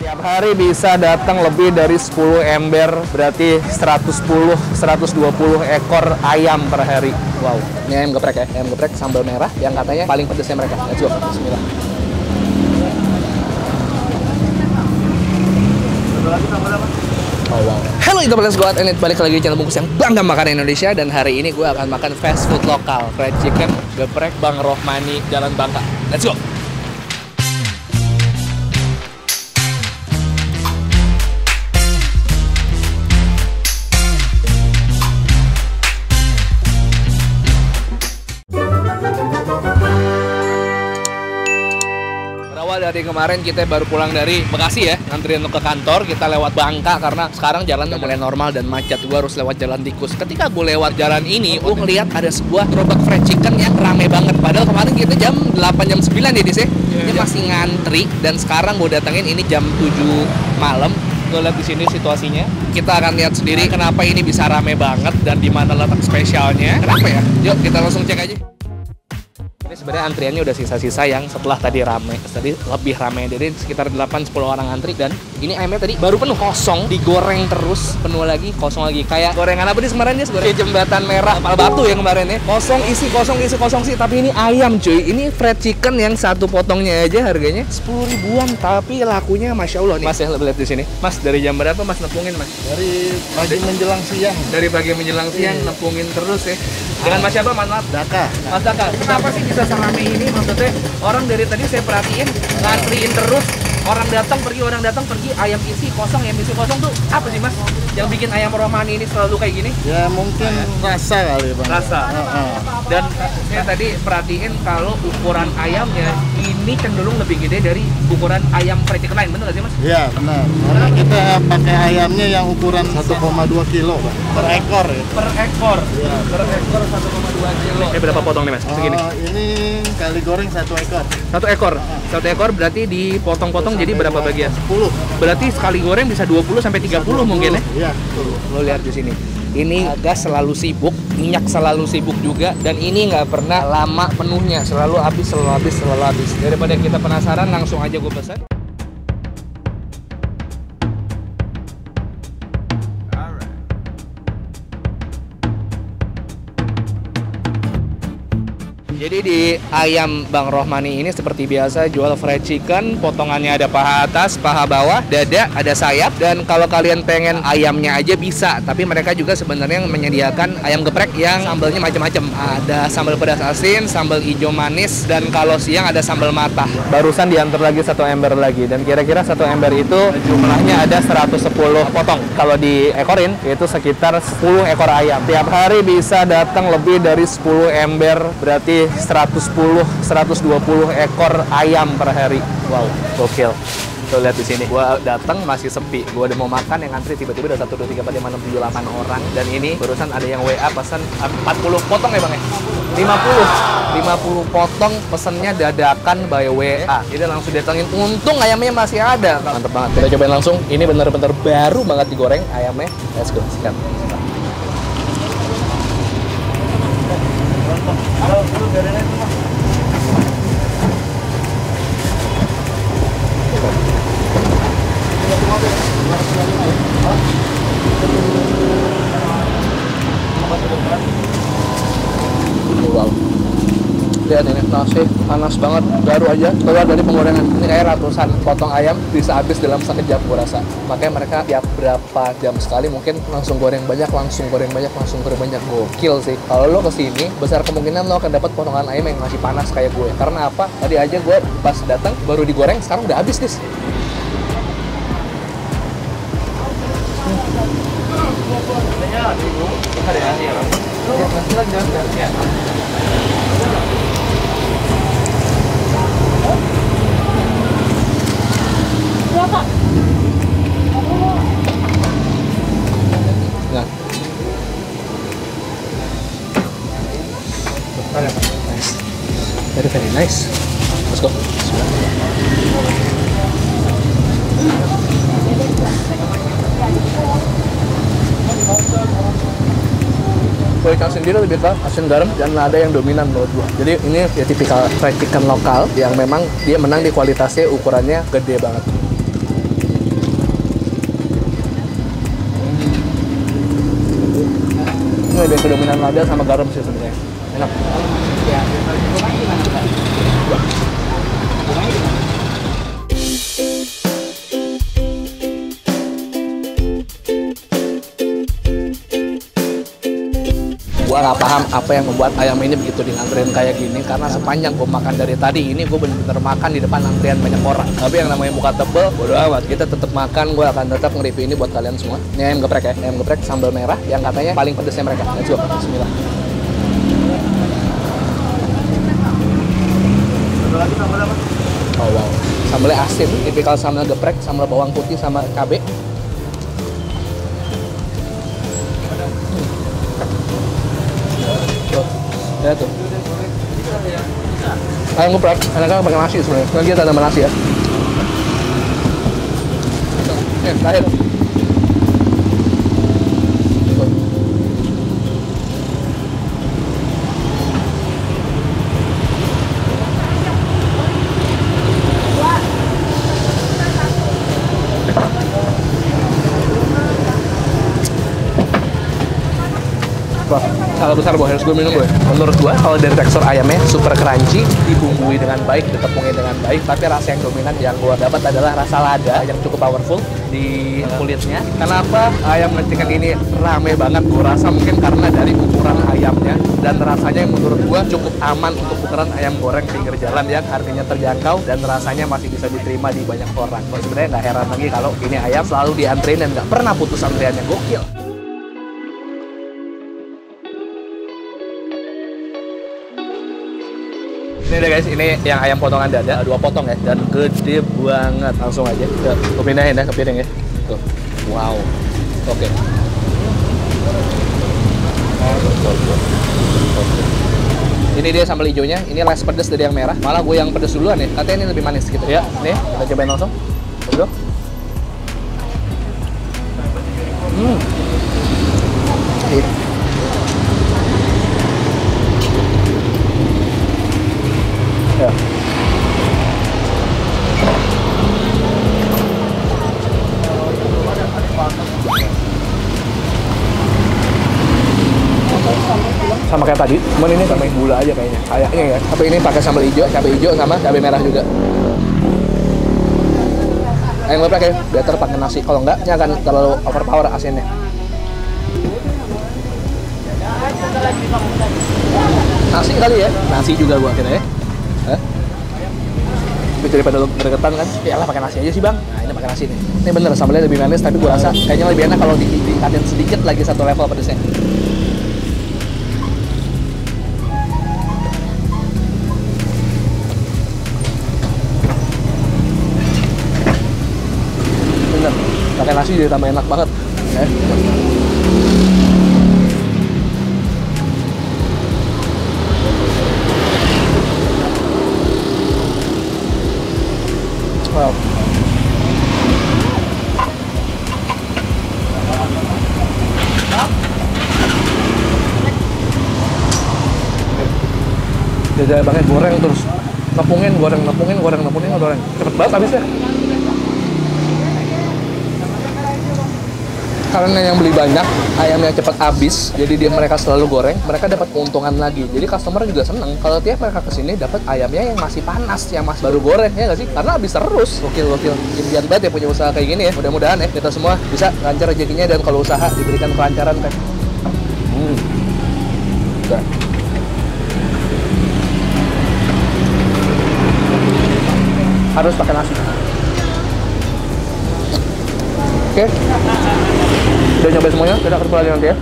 Tiap hari bisa datang lebih dari 10 ember, berarti 110-120 ekor ayam per hari. Wow, ini ayam geprek ya, ayam geprek sambal merah yang katanya paling pedesnya mereka. Let's go, bismillah. Oh wow. Halo YouTubers, gue Atenit, balik lagi di channel bungkus yang bangga makan Indonesia. Dan hari ini gue akan makan fast food lokal, fried chicken geprek Bang Rohmani, Jalan Bangka. Let's go. Dari kemarin kita baru pulang dari Bekasi ya, nganterin ke kantor, kita lewat Bangka karena sekarang jalan udah mulai normal dan macet. Gue harus lewat jalan tikus. Ketika gue lewat jalan ini, gue ngeliat ada sebuah gerobak fried chicken yang rame banget. Padahal kemarin kita jam 8, jam 9 ya Dis ya. Ini masih ngantri dan sekarang gue datengin ini jam 7 malam. Gue lihat di sini situasinya. Kita akan lihat sendiri kenapa ini bisa rame banget dan di mana letak spesialnya. Kenapa ya? Yuk kita langsung cek aja. Ini sebenarnya antriannya udah sisa-sisa yang setelah tadi rame. Tadi lebih rame, jadi sekitar 8-10 orang antri. Dan ini ayamnya tadi baru penuh, kosong, digoreng terus, penuh lagi, kosong lagi. Kayak gorengan apa nih kemarin dia? Goreng jembatan merah, Pal Batu ya kemarin ya. Kosong isi sih. Tapi ini ayam cuy. Ini fried chicken yang satu potongnya aja harganya 10 ribuan. Tapi lakunya Masya Allah nih. Mas ya, lihat di sini. Mas dari jam berapa Mas nepungin Mas? Dari pagi menjelang siang. Dari pagi menjelang siang nepungin terus ya. Dengan Mas siapa? Maaf. Daka. Mas Daka. Kenapa sih bisa serame ini? Maksudnya orang dari tadi saya perhatiin ngantriin terus. Orang datang pergi, ayam isi kosong tuh apa sih Mas? Yang bikin ayam Rohmani ini selalu kayak gini? Ya mungkin rasa kali Bang. Rasa. Dan saya tadi perhatiin kalau ukuran ayamnya ini cenderung lebih gede dari ukuran ayam fried chicken lain, bener nggak sih Mas? Iya benar. Karena kita pakai ayamnya yang ukuran 1,2 kilo Bang. Per ekor ya. Per ekor. Ya. Per ekor 1,2 kilo. Ini berapa potong nih Mas? Segini. Ini kali goreng 1 ekor. 1 ekor. 1 ekor berarti dipotong-potong jadi berapa bagian? 10. Berarti sekali goreng bisa 20 sampai 30 mungkin ya? Iya. Lo lihat di sini. Ini gas selalu sibuk, minyak selalu sibuk juga, dan ini nggak pernah lama penuhnya, selalu habis. Daripada kita penasaran, langsung aja gue pesan. Jadi di ayam Bang Rohmani ini seperti biasa jual fried chicken, potongannya ada paha atas, paha bawah, dada, ada sayap. Dan kalau kalian pengen ayamnya aja bisa, tapi mereka juga sebenarnya menyediakan ayam geprek yang sambalnya macam-macam. Ada sambal pedas asin, sambal hijau manis, dan kalau siang ada sambal matah. Barusan diantar lagi 1 ember lagi, dan kira-kira 1 ember itu jumlahnya ada 110 potong. Kalau diekorin itu sekitar 10 ekor ayam. Tiap hari bisa datang lebih dari 10 ember, berarti 110-120 ekor ayam per hari. Wow, gokil. Tuh lihat di sini. Gua datang masih sepi. Gua udah mau makan, yang ngantri tiba-tiba udah 1, 2, 3, 4, 5, 6, 7, 8 orang. Dan ini barusan ada yang WA pesan 40 potong ya Bang ya? 50 potong pesennya dadakan by WA. Jadi langsung datangin. Untung ayamnya masih ada. Mantep banget. Kita cobain langsung. Ini bener-bener baru banget digoreng ayamnya. Let's go. Sikat. Wow, lihat ini nasi panas banget, baru aja keluar dari penggorengan. Ini kayak ratusan potong ayam bisa habis dalam sekejap gue rasa. Makanya mereka tiap berapa jam sekali mungkin langsung goreng banyak. Gokil sih. Kalau lo kesini besar kemungkinan lo akan dapat potongan ayam yang masih panas kayak gue. Karena apa? Tadi aja gue pas datang baru digoreng, sekarang udah habis nih. Nah, nice, very nice. Let's go. Kualitas sendiri lebih ke asin garam dan ada yang dominan menurut gua. Jadi ini ya tipikal fried chicken lokal yang memang dia menang di kualitasnya, ukurannya gede banget. dominan lada sama garam sih sebenarnya. Enak. Gua nggak paham apa yang membuat ayam ini begitu diantriin kayak gini, karena sepanjang gua makan dari tadi ini gua bener-bener makan di depan antrian banyak orang. Tapi yang namanya muka tebel, bodo amat, kita tetap makan. Gua akan tetap nge-review ini buat kalian semua. Ini ayam geprek ya, ayam geprek sambal merah yang katanya paling pedesnya mereka. Let's go, bismillah. Oh wow, sambalnya asin, tipikal sambal geprek, sambal bawang putih sama cabai. Ya tuh. Ayam geprek, enaknya pakai nasi sebenarnya. Lagi kita tambah nasi ya. Terakhir. Wah, salah besar boy, harus gue minum boy. Menurut gue, kalau dari tekstur ayamnya super crunchy, dibumbui dengan baik, ditepungin dengan baik, tapi rasa yang dominan yang gue dapat adalah rasa lada yang cukup powerful di kulitnya. Kenapa ayam chicken ini rame banget? Gue rasa mungkin karena dari ukuran ayamnya dan rasanya yang menurut gue cukup aman untuk ukuran ayam goreng pinggir jalan yang harganya terjangkau dan rasanya masih bisa diterima di banyak orang. Gue sebenarnya nggak heran lagi kalau ini ayam selalu diantrein dan nggak pernah putus antriannya, gokil. Ini deh guys, ini yang ayam potongan dada, 2 potong ya, dan gede banget. Langsung aja, gue pindahin ya ke piring ya. Tuh, wow, oke. Ini dia sambal hijaunya, ini less pedes dari yang merah. Malah gue yang pedes duluan ya, katanya ini lebih manis gitu. Ya, nih, kita cobain langsung. Let's go. Ya. Sama kayak tadi, cuman ini tambahin gula aja kayaknya ya. Tapi ini pakai sambal hijau, cabai hijau sama cabai merah juga. Ayam geprek ya, better pakai nasi. Kalau enggak, ini akan terlalu overpower asinnya. Nasi kali ya, nasi juga gua kira ya. Tapi daripada berketan kan, ya lah pakai nasi aja sih bang. Nah ini pakai nasi nih. Ini bener sambalnya lebih manis, tapi gua rasa kayaknya lebih enak kalau ditingkatin sedikit lagi satu level pedesnya. Bener, pakai nasi jadi tambah enak banget. Wow. Jajan banget goreng terus nepungin, goreng. Cepet banget habisnya. Karena yang beli banyak, ayamnya cepat habis, jadi mereka selalu goreng, mereka dapat keuntungan lagi. Jadi customer juga seneng kalau tiap mereka kesini dapat ayamnya yang masih panas, yang masih baru goreng, ya nggak sih? Karena habis terus. Gokil. Impian banget ya punya usaha kayak gini ya. Mudah-mudahan ya kita semua bisa lancar rezekinya dan kalau usaha diberikan kelancaran kan. Udah. Harus pakai nasi. Oke. Udah nyobain semuanya, kita ketemu lagi nanti ya.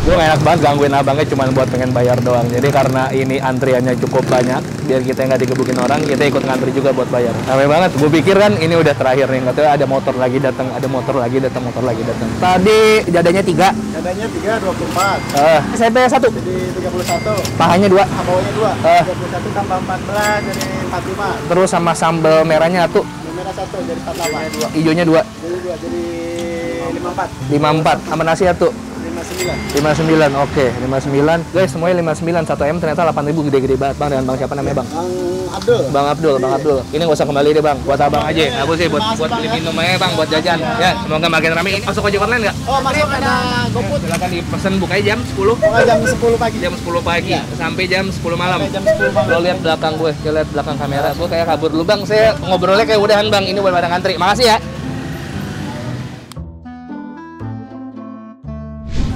Gue gak enak banget gangguin abangnya cuma buat pengen bayar doang. Jadi karena ini antriannya cukup banyak, biar kita nggak digebukin orang, kita ikut ngantri juga buat bayar. Ramai banget. Gue pikir kan ini udah terakhir nih, katanya ada motor lagi datang. Tadi dadanya 3. Dadanya 3, 24. SMP 1. Jadi 31. Pahanya 2. Bawahnya 2. 31 tambah 14 jadi 45. Terus sama sambal merahnya 1. Merah 1 jadi 48. Hijaunya 2. Jadi 2 jadi 54. 54. Sama nasi 1. 51 59. 59, oke. 59. Guys, semuanya 59. 1M ternyata 8.000, gede-gede banget, Bang. Dengan Bang siapa namanya, Bang? Bang Abdul. Ini nggak usah kembali deh, Bang. Buat abang aja. Aku sih buat beli minum aja, Bang, buat jajan. Ya, semoga makin rame. Ini masuk ojek online nggak? Oh, masuk ada GoFood. Silakan dipesan, bukanya jam 10. Jam 10 pagi. Jam 10 pagi sampai jam 10 malam. Sampai jam 10 malam. Lo lihat belakang gue, lihat belakang kamera. Gue kayak kabur dulu, Bang. Saya ngobrolnya kayak udahan, Bang. Ini buat pada ngantri. Makasih ya.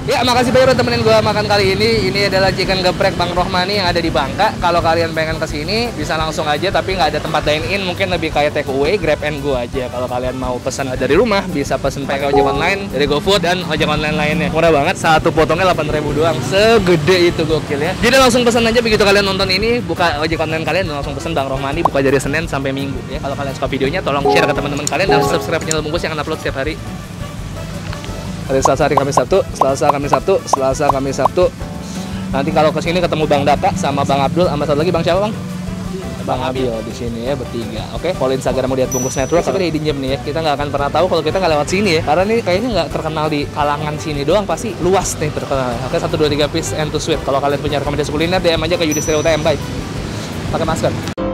Ya, makasih banyak udah temenin gue makan kali ini. Ini adalah chicken geprek Bang Rohmani yang ada di Bangka. Kalau kalian pengen kesini, bisa langsung aja, tapi nggak ada tempat dine-in. Mungkin lebih kayak take away, grab and go aja. Kalau kalian mau pesan dari rumah, bisa pesan pakai ojek online, dari GoFood, dan ojek online lainnya. Murah banget, satu potongnya 8.000 doang. Segede itu, gokil ya. Jadi langsung pesan aja begitu kalian nonton ini, buka ojek online kalian, dan langsung pesan Bang Rohmani, buka dari Senin sampai Minggu. Ya, kalau kalian suka videonya, tolong share ke teman-teman kalian, dan subscribe channel Bungkus yang akan upload setiap hari. Hari Selasa, hari Kamis, Sabtu, Selasa, Kamis, Sabtu, Selasa, Kamis, Sabtu. Nanti kalau kesini ketemu Bang Daka sama Bang Abdul, sama satu lagi Bang siapa, Bang? Bang Abil di sini ya, bertiga. Oke, follow Instagram Lihat Bungkus Network. Tapi hidden gem nih ya, kita nggak akan pernah tahu kalau kita nggak lewat sini ya. Karena ini kayaknya nggak terkenal di kalangan sini doang, pasti luas nih terkenal. Oke, 1, 2, 3 Peace and to Sweet. Kalau kalian punya rekomendasi kuliner, DM aja ke Yudhistira UTM. Bye. Pakai masker.